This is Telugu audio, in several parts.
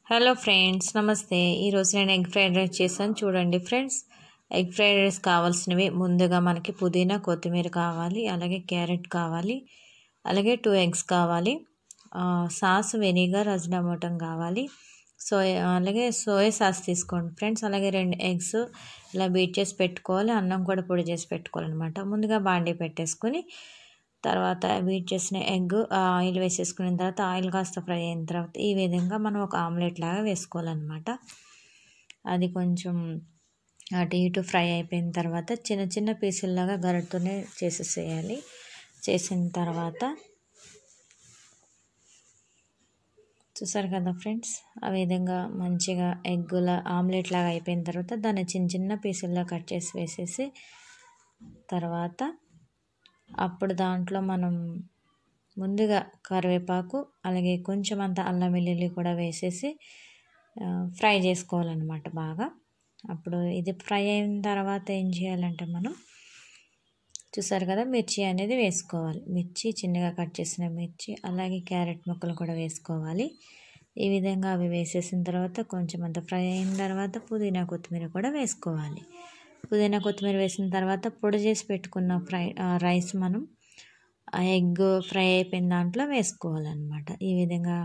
హలో ఫ్రెండ్స్, నమస్తే. ఈరోజు నేను ఎగ్ ఫ్రైడ్ రైస్ చేశాను. చూడండి ఫ్రెండ్స్, ఎగ్ ఫ్రైడ్ రైస్ కావాల్సినవి ముందుగా మనకి పుదీనా, కొత్తిమీర కావాలి, అలాగే క్యారెట్ కావాలి, అలాగే 2 ఎగ్స్ కావాలి, సాస్, వెనిగర్, అజినోమోటో కావాలి, అలాగే సోయా సాస్ తీసుకోండి ఫ్రెండ్స్. అలాగే 2 ఎగ్స్ ఇలా బీట్ చేసి పెట్టుకోవాలి. అన్నం కూడా పొడి చేసి పెట్టుకోవాలన్నమాట. ముందుగా బాండీ పెట్టేసుకొని తర్వాత బీట్ చేసిన ఎగ్ ఆయిల్ వేసేసుకున్న తర్వాత ఆయిల్ కాస్త ఫ్రై అయిన తర్వాత ఈ విధంగా మనం ఒక ఆమ్లెట్ లాగా వేసుకోవాలన్నమాట. అది కొంచెం అటు ఇటు ఫ్రై అయిపోయిన తర్వాత చిన్న చిన్న పీసుల్లాగా గరిటతోనే చేసేసేయాలి. చేసిన తర్వాత చూసారు కదా ఫ్రెండ్స్, ఆ విధంగా మంచిగా ఎగ్గుల ఆమ్లెట్ లాగా అయిపోయిన తర్వాత దాన్ని చిన్న చిన్న పీసుల్లా కట్ చేసి వేసేసి తర్వాత అప్పుడు దాంట్లో మనం ముందుగా కరివేపాకు అలాగే కొంచెం అంత అల్లం వెల్లుల్లి కూడా వేసేసి ఫ్రై చేసుకోవాలన్నమాట బాగా. అప్పుడు ఇది ఫ్రై అయిన తర్వాత ఏం చేయాలంటే మనం చూసారు కదా, మిర్చి అనేది వేసుకోవాలి. మిర్చి చిన్నగా కట్ చేసిన మిర్చి, అలాగే క్యారెట్ ముక్కలు కూడా వేసుకోవాలి. ఈ విధంగా అవి వేసేసిన తర్వాత కొంచెం అంత ఫ్రై అయిన తర్వాత పుదీనా, కొత్తిమీర కూడా వేసుకోవాలి. పుదీనా, కొత్తిమీర వేసిన తర్వాత పొడి చేసి పెట్టుకున్న రైస్ మనం ఆ ఎగ్ ఫ్రై అయిపోయిన దాంట్లో వేసుకోవాలన్నమాట. ఈ విధంగా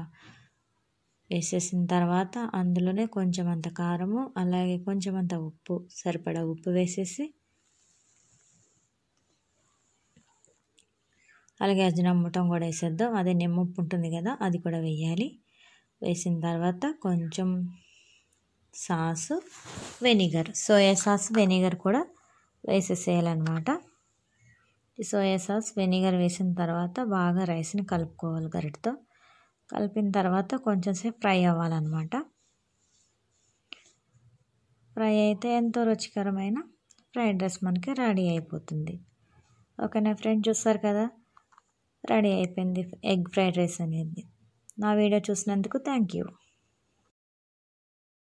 వేసేసిన తర్వాత అందులోనే కొంచెం అంత కారము, అలాగే కొంచెం అంత ఉప్పు, సరిపడా ఉప్పు వేసేసి అలాగే అజినోమోటో కూడా వేసేద్దాం. అదే నిమ్మప్పు ఉంటుంది కదా, అది కూడా వేయాలి. వేసిన తర్వాత కొంచెం sauce, vinegar, soya sauce, vinegar కూడా వేసేసేయాలన్నమాట. ఈ సోయా సాస్, వెనిగర్ వేసిన తర్వాత బాగా రైస్ని కలుపుకోవాలి గరిటతో. కలిపిన తర్వాత కొంచెం సేపు ఫ్రై అవ్వాలన్నమాట. ఫ్రై అయితే ఎంతో రుచికరమైన ఫ్రైడ్ రైస్ మనకి రెడీ అయిపోతుంది. ఓకేనా ఫ్రెండ్స్, చూస్తారు కదా, రెడీ అయిపోయింది ఎగ్ ఫ్రైడ్ రైస్ అనేది. నా వీడియో చూసినందుకు థ్యాంక్ యూ.